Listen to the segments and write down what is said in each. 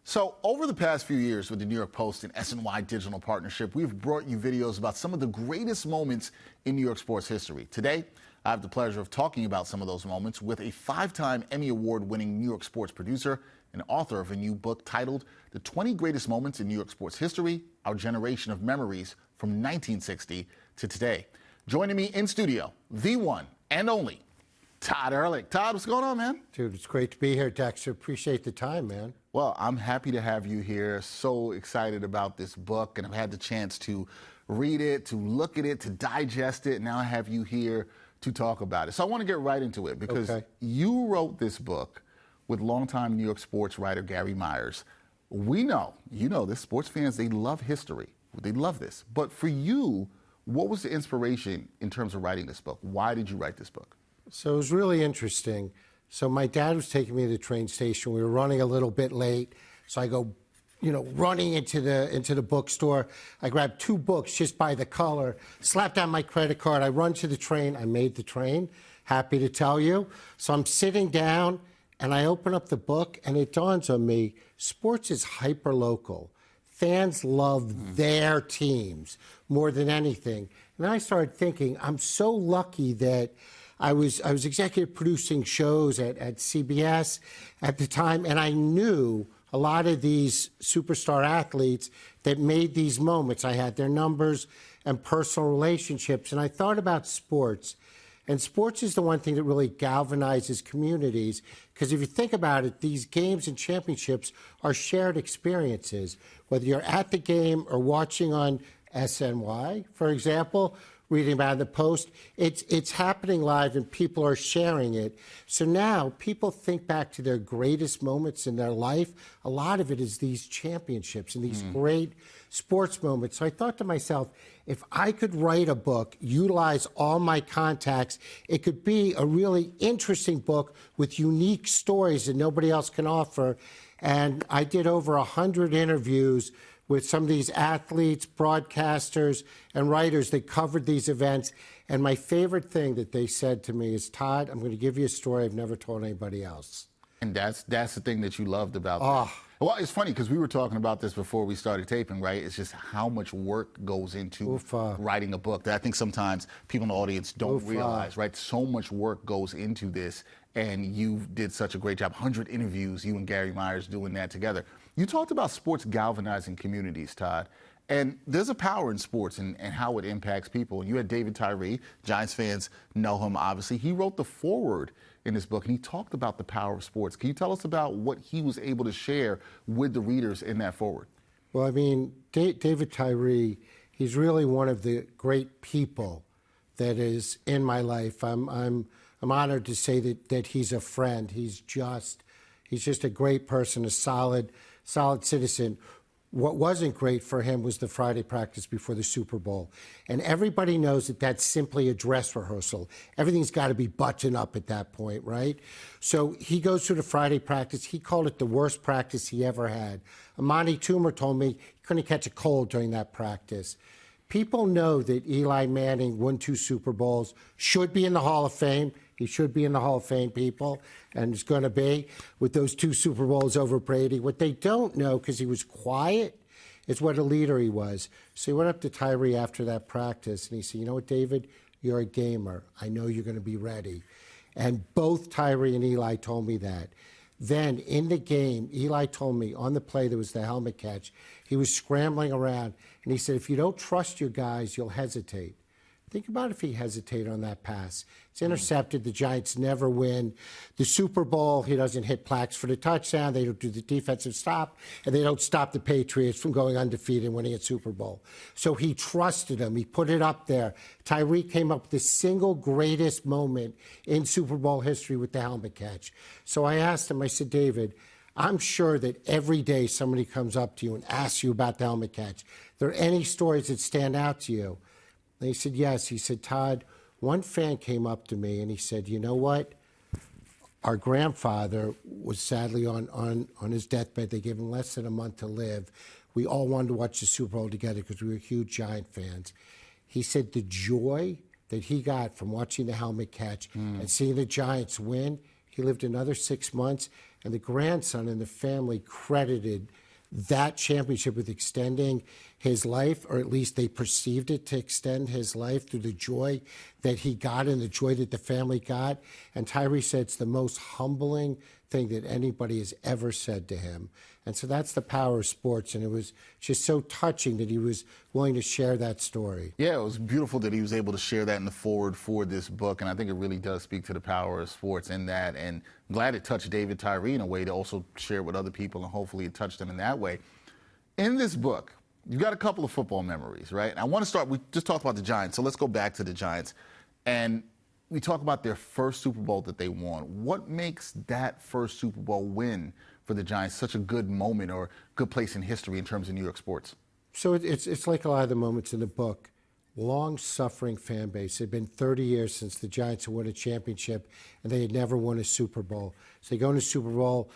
So over the past few years with the New York Post and SNY digital partnership, we've brought you videos about some of the greatest moments in New York sports history. Today, I have the pleasure of talking about some of those moments with a 5-time Emmy Award-winning New York sports producer and author of a new book titled The 20 Greatest Moments in New York Sports History, Our Generation of Memories from 1960 to Today. Joining me in studio, the one and only Todd Ehrlich. Todd, what's going on, man? Dude, it's great to be here, Dexter. Appreciate the time, man. Well, I'm happy to have you here. So excited about this book, and I've had the chance to read it, to look at it, to digest it. Now I have you here to talk about it. So I want to get right into it because you wrote this book with longtime New York sports writer Gary Myers. We know, you know this, sports fans, they love history. They love this. But for you, what was the inspiration in terms of writing this book? Why did you write this book? So it was really interesting. So my dad was taking me to the train station. We were running a little bit late. So I go, running into the bookstore. I grabbed 2 books just by the color, slapped down my credit card. I run to the train. I made the train, happy to tell you. So I'm sitting down, and I open up the book, and it dawns on me, sports is hyper-local. Fans love their teams more than anything. And I started thinking, I'm so lucky that I was executive producing shows at CBS at the time, and I knew a lot of these superstar athletes that made these moments. I had their numbers and personal relationships, and I thought about sports. And sports is the one thing that really galvanizes communities, because if you think about it, these games and championships are shared experiences. Whether you're at the game or watching on SNY, for example, reading about the Post, it's happening live and people are sharing it. So now people think back to their greatest moments in their life. A lot of it is these championships and these great sports moments. So I thought to myself, if I could write a book, utilize all my contacts, it could be a really interesting book with unique stories that nobody else can offer. And I did over 100 interviews with some of these athletes, broadcasters, and writers that covered these events. And my favorite thing that they said to me is, Todd, I'm going to give you a story I've never told anybody else. And that's the thing that you loved about this. Well, it's funny because we were talking about this before we started taping, right? It's just how much work goes into writing a book that I think sometimes people in the audience don't realize, right? So much work goes into this, and you did such a great job. 100 interviews, you and Gary Myers doing that together. You talked about sports galvanizing communities, Todd. And there's a power in sports and how it impacts people. And you had David Tyree, Giants fans know him, obviously. He wrote the foreword in this book, and he talked about the power of sports. Can you tell us about what he was able to share with the readers in that foreword? Well, I mean, David Tyree, he's really one of the great people that is in my life. I'm honored to say that he's a friend. He's just a great person, a solid citizen. What wasn't great for him was the Friday practice before the Super Bowl. And everybody knows that that's simply a dress rehearsal. Everything's got to be buttoned up at that point, right? So he goes through the Friday practice. He called it the worst practice he ever had. Amani Toomer told me he couldn't catch a cold during that practice. People know that Eli Manning won 2 Super Bowls, should be in the Hall of Fame. He should be in the Hall of Fame, people, and he's going to be with those 2 Super Bowls over Brady. What they don't know, because he was quiet, is what a leader he was. So he went up to Tyree after that practice, and he said, you know what, David, you're a gamer. I know you're going to be ready. And both Tyree and Eli told me that. Then in the game, Eli told me on the play there was the helmet catch. He was scrambling around, and he said, if you don't trust your guys, you'll hesitate. Think about if he hesitated on that pass. It's intercepted. The Giants never win. The Super Bowl, he doesn't hit plaques for the touchdown. They don't do the defensive stop, and they don't stop the Patriots from going undefeated and winning a Super Bowl. So he trusted him. He put it up there. Tyreek came up with the single greatest moment in Super Bowl history with the helmet catch. So I asked him, I said, David, I'm sure that every day somebody comes up to you and asks you about the helmet catch. Are there any stories that stand out to you? And he said, yes. He said, Todd, one fan came up to me and he said, you know what? Our grandfather was sadly on his deathbed. They gave him less than a month to live. We all wanted to watch the Super Bowl together because we were huge Giant fans. He said the joy that he got from watching the helmet catch and seeing the Giants win, he lived another 6 months, And the grandson and the family credited that championship with extending his life, or at least they perceived it to extend his life through the joy that he got and the joy that the family got. And Tyree said it's the most humbling thing that anybody has ever said to him. And so that's the power of sports, and it was just so touching that he was willing to share that story. Yeah, it was beautiful that he was able to share that in the forward for this book, and I think it really does speak to the power of sports in that, and I'm glad it touched David Tyree in a way to also share it with other people, and hopefully it touched them in that way. In this book, you've got a couple of football memories, right? And I want to start, we just talked about the Giants, so let's go back to the Giants. And we talk about their first Super Bowl that they won. What makes that first Super Bowl win for the Giants such a good moment or good place in history in terms of New York sports? So it's like a lot of the moments in the book. Long-suffering fan base. It had been 30 years since the Giants had won a championship, and they had never won a Super Bowl. So they go into Super Bowl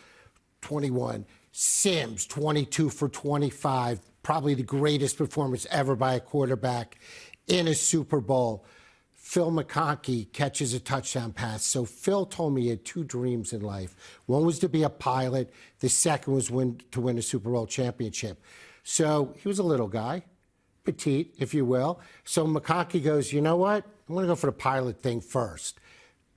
21. Sims, 22 for 25, probably the greatest performance ever by a quarterback in a Super Bowl. Phil McConkey catches a touchdown pass. So Phil told me he had two dreams in life. One was to be a pilot. The second was to win a Super Bowl championship. So he was a little guy, petite, if you will. So McConkey goes, you know what? I'm going to go for the pilot thing first.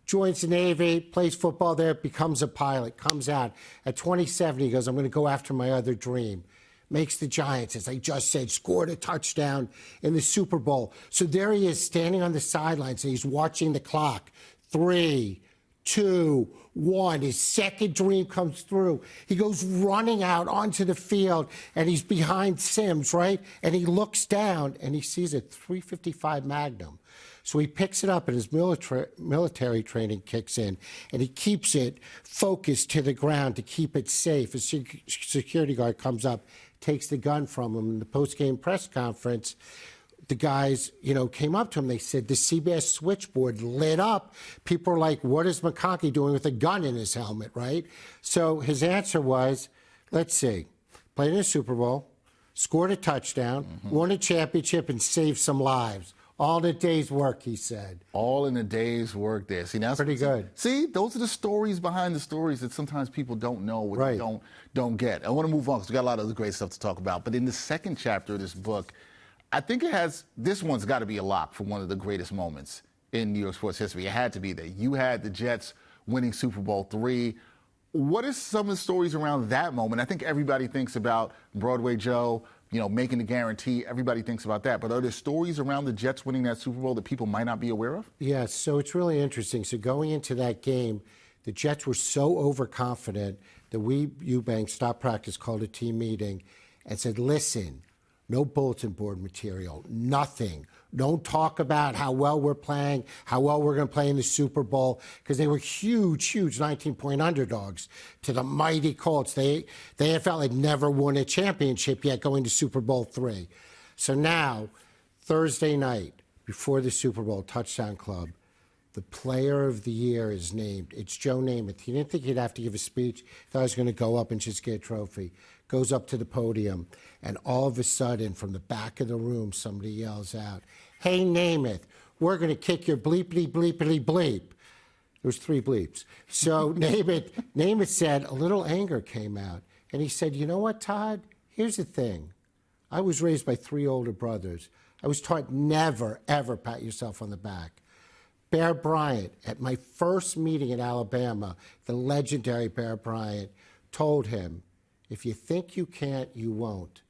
Joins the Navy, plays football there, becomes a pilot, comes out. At 27, he goes, I'm going to go after my other dream. Makes the Giants, as I just said, scored a touchdown in the Super Bowl. So there he is standing on the sidelines, and he's watching the clock. 3, 2, 1. His second dream comes through. He goes running out onto the field, and he's behind Sims, right? And he looks down, and he sees a .355 Magnum. So he picks it up, and his military training kicks in, and he keeps it focused to the ground to keep it safe. A security guard comes up, takes the gun from him. In the post-game press conference, the guys, came up to him. They said the CBS switchboard lit up. People were like, what is McConkey doing with a gun in his helmet, right? So his answer was, let's see, played in a Super Bowl, scored a touchdown, won a championship, and saved some lives. All in a day's work, he said. All in a day's work there. See, that's pretty good. See, those are the stories behind the stories that sometimes people don't know or right. don't get. I want to move on because we got a lot of other great stuff to talk about. But in the second chapter of this book, I think this one's got to be a lock for one of the greatest moments in New York sports history. It had to be there. You had the Jets winning Super Bowl III. What are some of the stories around that moment? I think everybody thinks about Broadway Joe, making the guarantee. Everybody thinks about that. But are there stories around the Jets winning that Super Bowl that people might not be aware of? Yes, so it's really interesting. So going into that game, the Jets were so overconfident that Eubank stopped practice, called a team meeting, and said, listen, no bulletin board material, nothing. Don't talk about how well we're playing, how well we're going to play in the Super Bowl, because they were huge 19-point underdogs to the mighty Colts. The NFL had never won a championship yet going to Super Bowl III. So now, Thursday night, before the Super Bowl, Touchdown Club, the player of the year is named. It's Joe Namath. He didn't think he'd have to give a speech. He thought he was going to go up and just get a trophy. Goes up to the podium, and all of a sudden, from the back of the room, somebody yells out, hey, Namath, we're going to kick your bleepity, bleepity, bleep. There was 3 bleeps. So Namath said, a little anger came out. And he said, you know what, Todd? Here's the thing. I was raised by 3 older brothers. I was taught never, ever pat yourself on the back. Bear Bryant, at my first meeting in Alabama, the legendary Bear Bryant, told him, if you think you can't, you won't.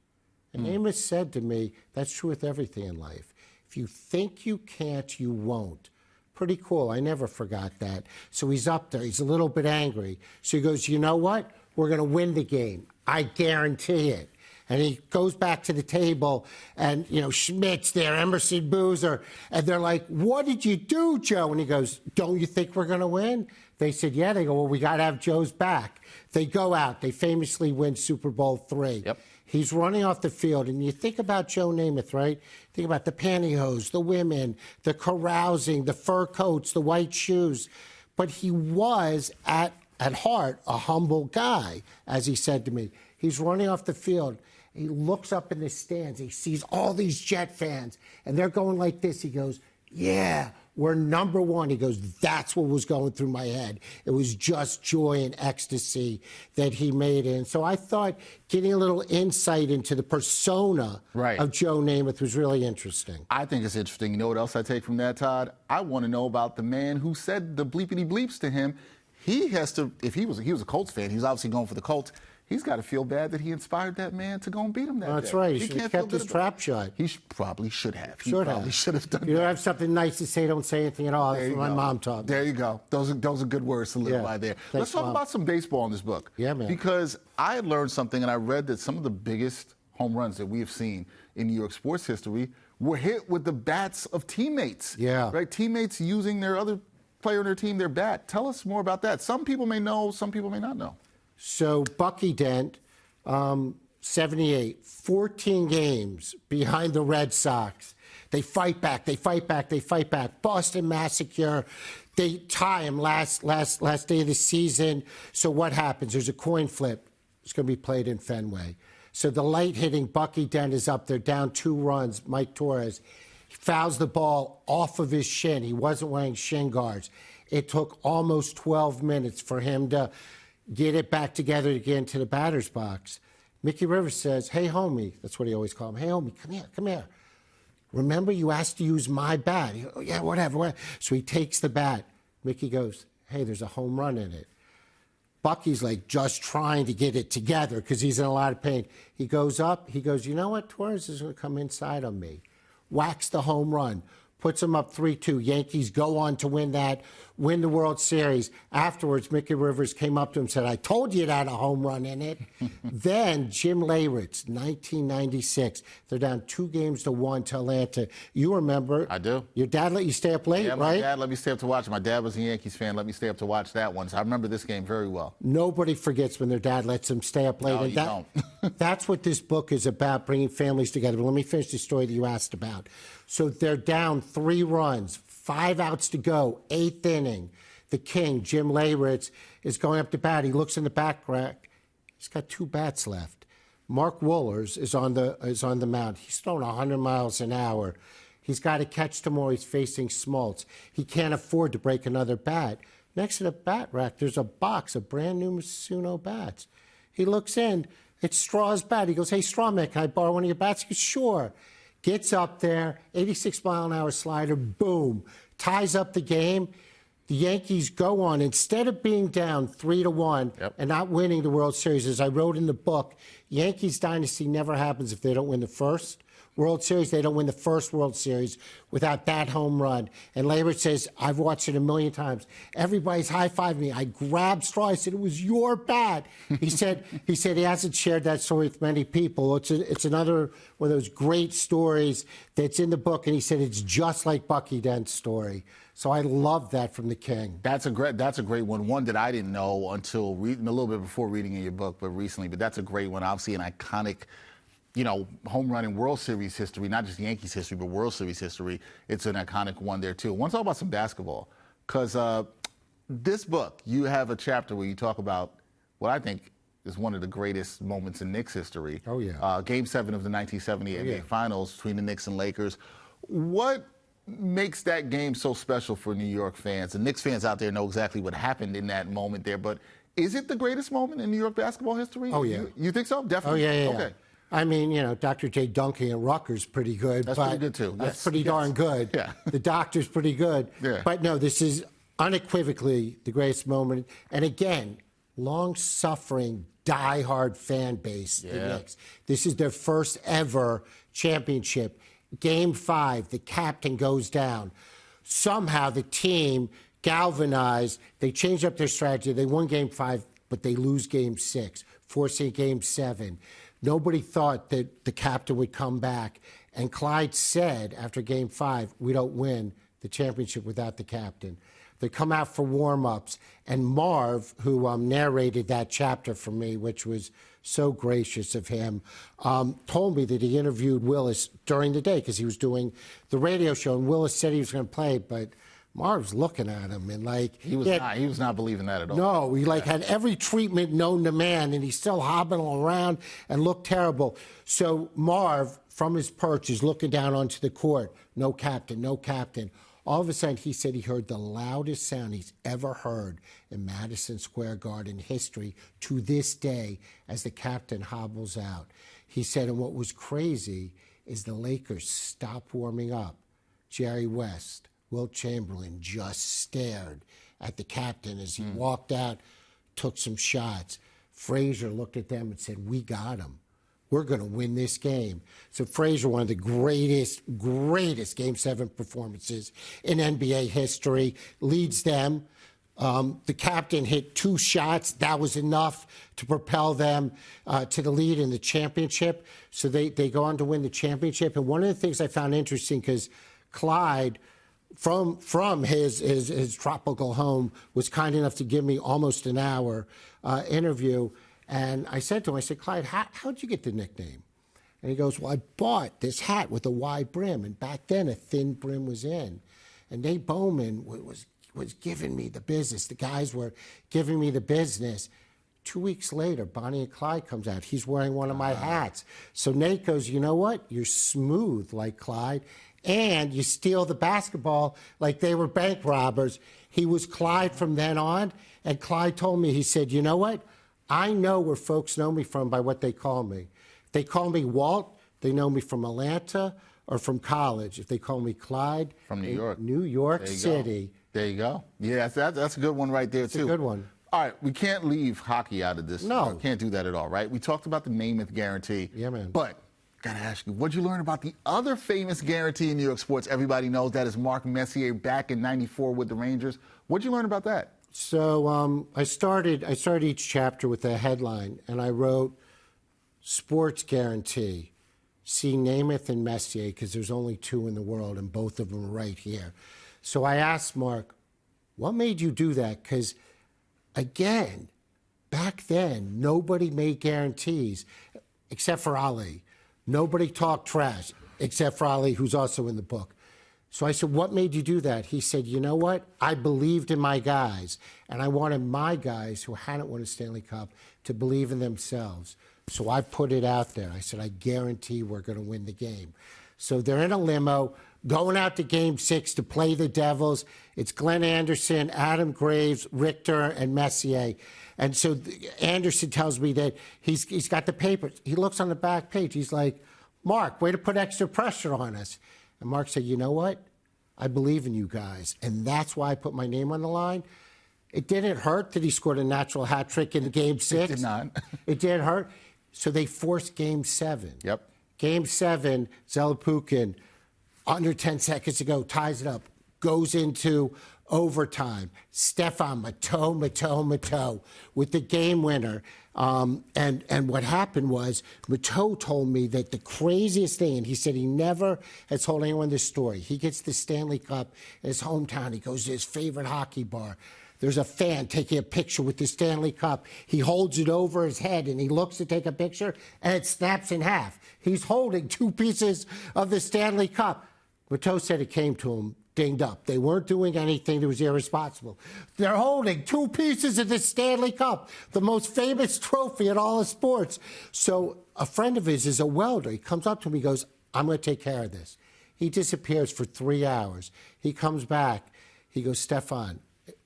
And Namath said to me, that's true with everything in life. If you think you can't, you won't. Pretty cool. I never forgot that. So he's up there. He's a little bit angry. So he goes, you know what? We're going to win the game. I guarantee it. And he goes back to the table, and, Schmidt's there, Emerson Boozer, and they're like, what did you do, Joe? And he goes, don't you think we're going to win? They said, yeah. They go, well, we got to have Joe's back. They go out. They famously win Super Bowl III. Yep. He's running off the field, and you think about Joe Namath, right? Think about the pantyhose, the women, the carousing, the fur coats, the white shoes. But he was, at heart, a humble guy, as he said to me. He's running off the field. He looks up in the stands. He sees all these Jet fans, and they're going like this. He goes, Yeah, we're number one. He goes, that's what was going through my head. It was just joy and ecstasy that he made it. And so I thought getting a little insight into the persona of Joe Namath was really interesting. I think it's interesting. You know what else I take from that, Todd? I want to know about the man who said the bleepity bleeps to him. He has to, if he was a Colts fan, he's obviously going for the Colts. He's got to feel bad that he inspired that man to go and beat him that day. That's right. He should have kept his trap shut. He probably should have. He probably should have done that. You have something nice to say, don't say anything at all. That's what my mom taught me. There you go. Those are good words to live by there. Let's talk about some baseball in this book. Yeah, man. Because I learned something, and I read that some of the biggest home runs that we have seen in New York sports history were hit with the bats of teammates. Yeah. Right? Teammates using their other player on their team, their bat. Tell us more about that. Some people may know, some people may not know. So Bucky Dent, 78, 14 games behind the Red Sox. They fight back, they fight back, they fight back. Boston Massacre. They tie him last day of the season. So what happens? There's a coin flip. It's going to be played in Fenway. So the light-hitting Bucky Dent is up there, down 2 runs. Mike Torres. He fouls the ball off of his shin. He wasn't wearing shin guards. It took almost 12 minutes for him to get it back together to get into the batter's box. Mickey Rivers says, hey, homie. That's what he always called him. Hey, homie, come here. Remember you asked to use my bat? He goes, yeah, whatever. So he takes the bat. Mickey goes, hey, there's a home run in it. Bucky's like just trying to get it together because he's in a lot of pain. He goes up. He goes, you know what? Torres is going to come inside on me. Whacks the home run. Puts them up 3-2. Yankees go on to win the World Series. Afterwards, Mickey Rivers came up to him and said, I told you it had a home run in it. Then Jim Leyritz, 1996. They're down 2-1 to Atlanta. You remember. I do. Your dad let you stay up late, right? My dad let me stay up to watch it. My dad was a Yankees fan, let me stay up to watch that one. So I remember this game very well. Nobody forgets when their dad lets them stay up late. No, you don't. That's what this book is about, bringing families together. But let me finish the story that you asked about. So they're down 3 runs, 5 outs to go, 8th inning. The king, Jim Leyritz, is going up to bat. He looks in the back rack. He's got 2 bats left. Mark Wohlers is on the mound. He's throwing 100 miles an hour. He's got to catch tomorrow. He's facing Smoltz. He can't afford to break another bat. Next to the bat rack, there's a box of brand new Mizuno bats. He looks in. It's Straw's bat. He goes, hey, Strawman, can I borrow one of your bats? He goes, sure. Gets up there, 86-mile-an-hour slider, boom, ties up the game. The Yankees go on. Instead of being down 3-1 and not winning the World Series, as I wrote in the book, Yankees dynasty never happens if they don't win the first World Series. They don't win the first World Series without that home run. And Leyritz says, I've watched it a million times. Everybody's high-fiving me. I grabbed Straw. I said, it was your bat. He said he hasn't shared that story with many people. It's another one of those great stories that's in the book. And he said, it's just like Bucky Dent's story. So I love that from the king. That's a great one that I didn't know until reading a little bit before reading in your book, but recently. But that's a great one. Obviously an iconic, home run in World Series history, not just Yankees history, but World Series history. It's an iconic one there, too. I want to talk about some basketball, because this book, you have a chapter where you talk about what I think is one of the greatest moments in Knicks history. Oh, yeah. Game 7 of the 1970 NBA Finals between the Knicks and Lakers. What makes that game so special for New York fans? And Knicks fans out there know exactly what happened in that moment there, but is it the greatest moment in New York basketball history? Oh, yeah. You think so? Definitely? Oh, yeah. Okay. I mean, Dr. J. Duncan at Rutgers pretty good. That's pretty good, too. That's pretty darn good. Yeah. The doctor's pretty good. Yeah. But no, this is unequivocally the greatest moment. And again, long-suffering, die-hard fan base, the Knicks. This is their first ever championship. Game 5, the captain goes down. Somehow the team galvanized. They changed up their strategy. They won Game 5, but they lose Game 6, forcing Game 7. Nobody thought that the captain would come back. And Clyde said after Game 5, we don't win the championship without the captain. They come out for warm-ups. And Marv, who narrated that chapter for me, which was so gracious of him, told me that he interviewed Willis during the day because he was doing the radio show. And Willis said he was going to play, but Marv's looking at him, and like he was not believing that at all. No, he like had every treatment known to man, and he's still hobbling around and looked terrible. So Marv, from his perch, is looking down onto the court. No captain, no captain. All of a sudden, he said he heard the loudest sound he's ever heard in Madison Square Garden history to this day as the captain hobbles out. He said, and what was crazy is the Lakers stopped warming up. Jerry West, Wilt Chamberlain just stared at the captain as he walked out, took some shots. Frazier looked at them and said, we got him. We're going to win this game. So Frazier, one of the greatest Game 7 performances in NBA history, leads them. The captain hit 2 shots. That was enough to propel them to the lead in the championship. So they go on to win the championship. And one of the things I found interesting, because Clyde, from his tropical home, was kind enough to give me almost an hour interview. And I said to him, I said, Clyde, how'd you get the nickname? And he goes, well, I bought this hat with a wide brim. And back then, a thin brim was in. And Nate Bowman was giving me the business. The guys were giving me the business. 2 weeks later, Bonnie and Clyde comes out. He's wearing one of my hats. So Nate goes, you know what? You're smooth like Clyde. And you steal the basketball like they were bank robbers. He was Clyde from then on. And Clyde told me, he said, you know what? I know where folks know me from by what they call me. If they call me Walt, they know me from Atlanta or from college. If they call me Clyde, from New York. New York City. There you go. Yeah, that's a good one right there, too. It's a good one. All right, we can't leave hockey out of this. No. Can't do that at all, right? We talked about the Namath guarantee. Yeah, man. But gotta ask you, what'd you learn about the other famous guarantee in New York sports? Everybody knows that is Mark Messier back in '94 with the Rangers. What'd you learn about that? So I started each chapter with a headline, and I wrote sports guarantee. See Namath and Messier, because there's only 2 in the world, and both of them are right here. So I asked Mark, what made you do that? Because, again, back then, nobody made guarantees except for Ali. Nobody talked trash except for Ali, who's also in the book. So I said, what made you do that? He said, you know what? I believed in my guys, and I wanted my guys who hadn't won a Stanley Cup to believe in themselves. So I put it out there. I said, I guarantee we're going to win the game. So they're in a limo, going out to Game 6 to play the Devils. It's Glenn Anderson, Adam Graves, Richter, and Messier. And so Anderson tells me that he's got the papers. He looks on the back page. He's like, Mark, way to put extra pressure on us. And Mark said, you know what? I believe in you guys. And that's why I put my name on the line. It didn't hurt that he scored a natural hat trick in Game 6. It did not. It did hurt. So they forced Game 7. Yep. Game 7, Zelepukin, under 10 seconds to go, ties it up, goes into overtime. Stefan Matteau with the game winner. And what happened was Matteau told me that the craziest thing, and he said he never has told anyone this story. He gets the Stanley Cup in his hometown. He goes to his favorite hockey bar. There's a fan taking a picture with the Stanley Cup. He holds it over his head, and he looks to take a picture, and it snaps in half. He's holding 2 pieces of the Stanley Cup. Matteau said it came to him dinged up. They weren't doing anything that was irresponsible. They're holding 2 pieces of the Stanley Cup, the most famous trophy in all of sports. So a friend of his is a welder. He comes up to me, he goes, I'm going to take care of this. He disappears for 3 hours. He comes back. He goes, Stefan,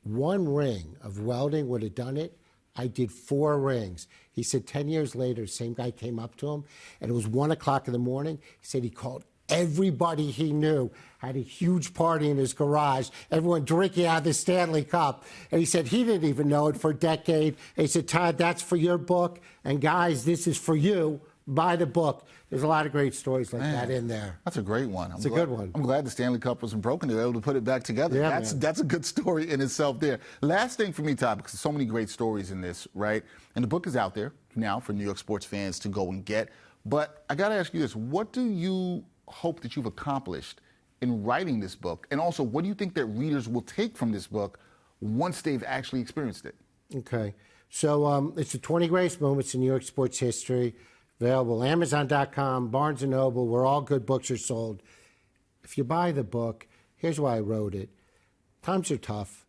1 ring of welding would have done it. I did 4 rings. He said 10 years later, the same guy came up to him, and it was 1 o'clock in the morning. He said he called everybody he knew, had a huge party in his garage, everyone drinking out of the Stanley Cup. And he said he didn't even know it for a decade. And he said, Todd, that's for your book. And guys, this is for you. Buy the book. There's a lot of great stories like that in there. That's a great one. It's a good one. I'm glad the Stanley Cup wasn't broken. They were able to put it back together. Yeah, that's a good story in itself there. Last thing for me, Todd, because there's so many great stories in this, right? And the book is out there now for New York sports fans to go and get. But I got to ask you this. What do you hope that you've accomplished in writing this book? And also, what do you think that readers will take from this book once they've actually experienced it? Okay. So it's the 20 greatest moments in New York sports history. Available Amazon.com, Barnes & Noble, where all good books are sold. If you buy the book, here's why I wrote it. times are tough,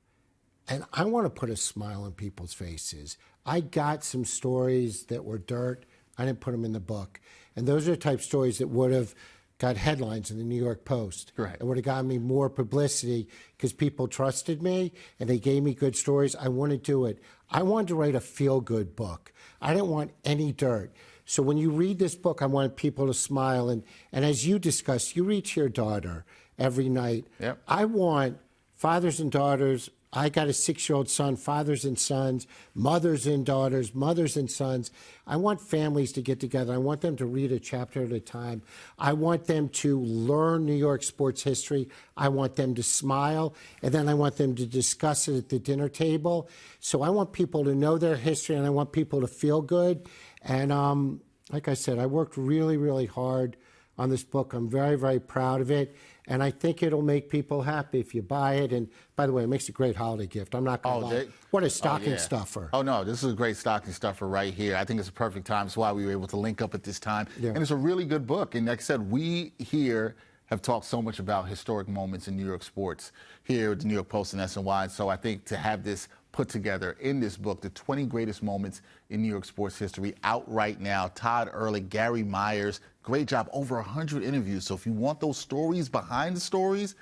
and I want to put a smile on people's faces. I got some stories that were dirt. I didn't put them in the book. And those are the type of stories that would have got headlines in the New York Post. Right. It would have gotten me more publicity because people trusted me and they gave me good stories. I want to do it. I wanted to write a feel-good book. I didn't want any dirt. So when you read this book, I want people to smile. And as you discussed, you read to your daughter every night. Yep. I want fathers and daughters. I got a 6-year-old son, fathers and sons, mothers and daughters, mothers and sons. I want families to get together. I want them to read a chapter at a time. I want them to learn New York sports history. I want them to smile, and then I want them to discuss it at the dinner table. So I want people to know their history, and I want people to feel good. And like I said, I worked really, really hard on this book. I'm very, very proud of it. And I think it'll make people happy if you buy it. And by the way, it makes a great holiday gift. I'm not going to lie. What a stocking stuffer. Oh, no, this is a great stocking stuffer right here. I think it's a perfect time. That's why we were able to link up at this time. Yeah. And it's a really good book. And like I said, we here have talked so much about historic moments in New York sports here at the New York Post and SNY. So I think to have this put together in this book, the 20 greatest moments in New York sports history, out right now. Todd Ehrlich, Gary Myers, great job, over 100 interviews. So if you want those stories behind the stories,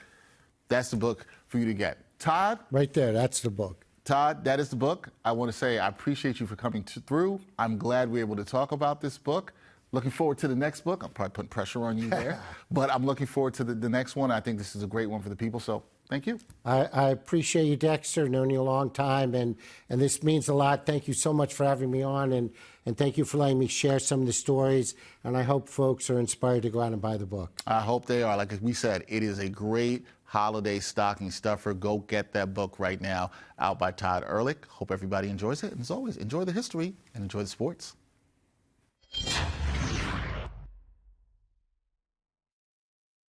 that's the book for you to get. Todd? Right there, that's the book. Todd, that is the book. I want to say I appreciate you for coming through. I'm glad we're able to talk about this book. Looking forward to the next book. I'm probably putting pressure on you there. But I'm looking forward to the next one. I think this is a great one for the people. So thank you. I appreciate you, Dexter. Known you a long time, and this means a lot. Thank you so much for having me on, and thank you for letting me share some of the stories. And I hope folks are inspired to go out and buy the book. I hope they are. Like we said, it is a great holiday stocking stuffer. Go get that book right now, out by Todd Ehrlich. Hope everybody enjoys it. And as always, enjoy the history and enjoy the sports.